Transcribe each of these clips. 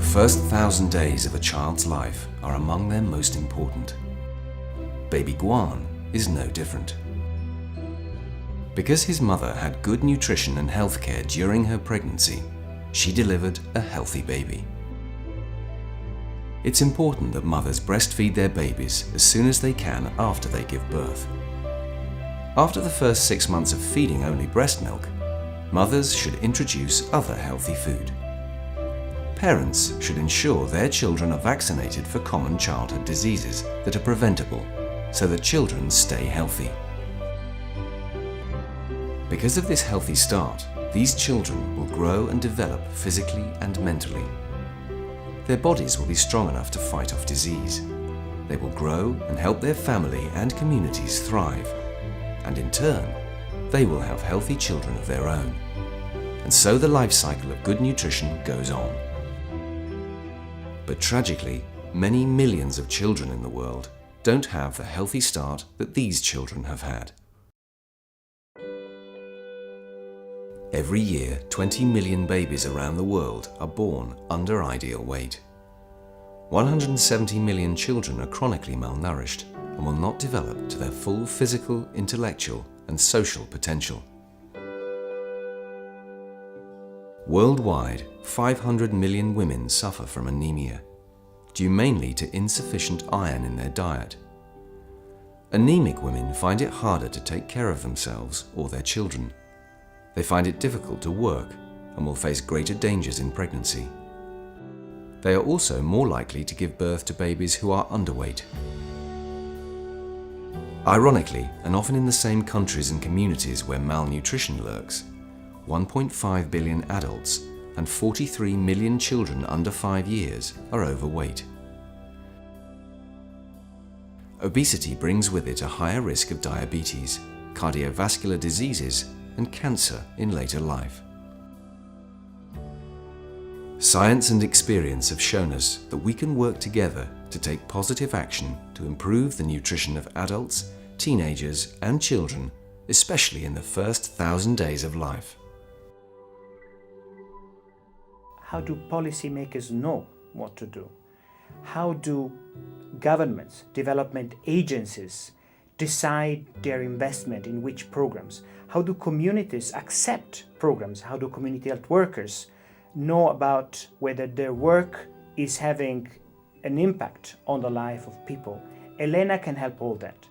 first 1,000 days of a child's life are among their most important. Baby Guan is no different. Because his mother had good nutrition and health care during her pregnancy, she delivered a healthy baby. It's important that mothers breastfeed their babies as soon as they can after they give birth. After the first 6 months of feeding only breast milk, mothers should introduce other healthy food. Parents should ensure their children are vaccinated for common childhood diseases that are preventable, so that children stay healthy. Because of this healthy start, these children will grow and develop physically and mentally. Their bodies will be strong enough to fight off disease. They will grow and help their family and communities thrive. And in turn, they will have healthy children of their own. And so the life cycle of good nutrition goes on. But tragically, many millions of children in the world don't have the healthy start that these children have had. Every year, 20 million babies around the world are born under ideal weight. 170 million children are chronically malnourished and will not develop to their full physical, intellectual, and social potential. Worldwide, 500 million women suffer from anemia, due mainly to insufficient iron in their diet. Anemic women find it harder to take care of themselves or their children. They find it difficult to work and will face greater dangers in pregnancy. They are also more likely to give birth to babies who are underweight. Ironically, and often in the same countries and communities where malnutrition lurks, 1.5 billion adults and 43 million children under 5 years are overweight. Obesity brings with it a higher risk of diabetes, cardiovascular diseases, and cancer in later life. Science and experience have shown us that we can work together to take positive action to improve the nutrition of adults, teenagers, and children, especially in the first 1,000 days of life. How do policymakers know what to do? How do governments, development agencies decide their investment in which programs? How do communities accept programs? How do community health workers know about whether their work is having an impact on the life of people? Elena can help all that.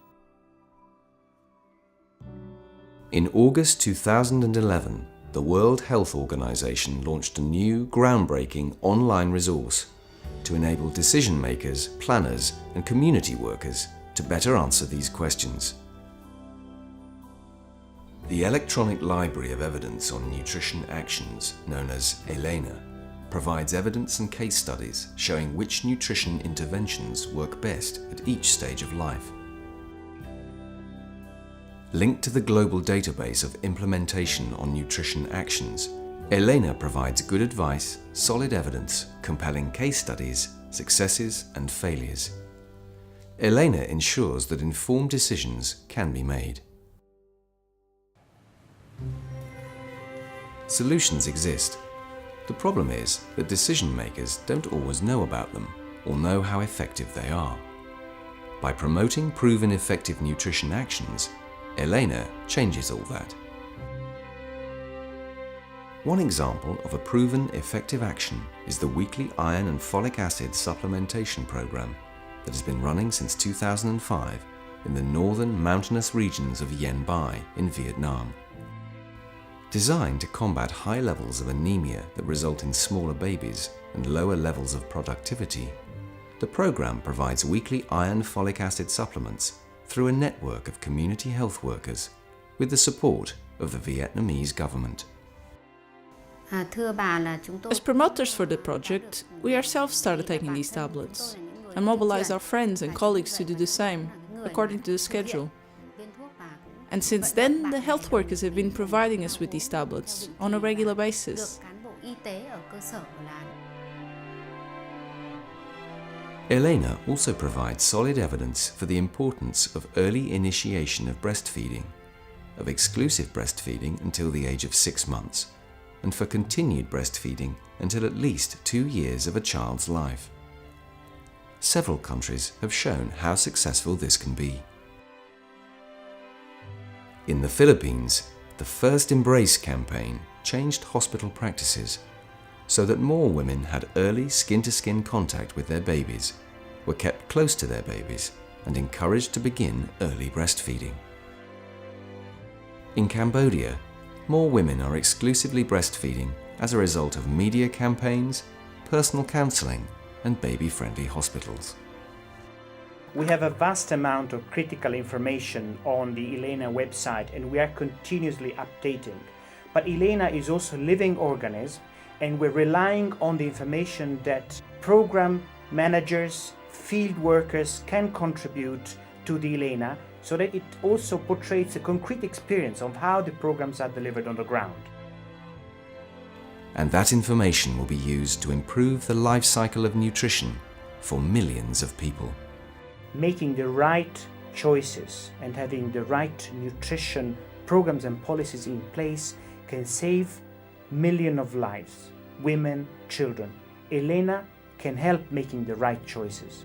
In August 2011, the World Health Organization launched a new, groundbreaking online resource to enable decision makers, planners, and community workers to better answer these questions. The Electronic Library of Evidence on Nutrition Actions, known as ELENA, provides evidence and case studies showing which nutrition interventions work best at each stage of life. Linked to the global database of implementation on nutrition actions, ELENA provides good advice, solid evidence, compelling case studies, successes and failures. ELENA ensures that informed decisions can be made. Solutions exist. The problem is that decision makers don't always know about them or know how effective they are. By promoting proven effective nutrition actions, ELENA changes all that. One example of a proven effective action is the weekly iron and folic acid supplementation program that has been running since 2005 in the northern mountainous regions of Yen Bai in Vietnam. Designed to combat high levels of anemia that result in smaller babies and lower levels of productivity, the program provides weekly iron folic acid supplements through a network of community health workers with the support of the Vietnamese government. As promoters for the project, we ourselves started taking these tablets and mobilized our friends and colleagues to do the same, according to the schedule. And since then, the health workers have been providing us with these tablets on a regular basis. ELENA also provides solid evidence for the importance of early initiation of breastfeeding, of exclusive breastfeeding until the age of 6 months, and for continued breastfeeding until at least 2 years of a child's life. Several countries have shown how successful this can be. In the Philippines, the First Embrace campaign changed hospital practices so that more women had early skin-to-skin contact with their babies, were kept close to their babies, and encouraged to begin early breastfeeding. In Cambodia, more women are exclusively breastfeeding as a result of media campaigns, personal counselling, and baby-friendly hospitals. We have a vast amount of critical information on the Elena website, and we are continuously updating. But Elena is also a living organism, and we're relying on the information that program managers, field workers can contribute to the Elena, so that it also portrays a concrete experience of how the programs are delivered on the ground. And that information will be used to improve the life cycle of nutrition for millions of people. Making the right choices and having the right nutrition programs and policies in place can save millions of lives, women, children. Elena can help making the right choices.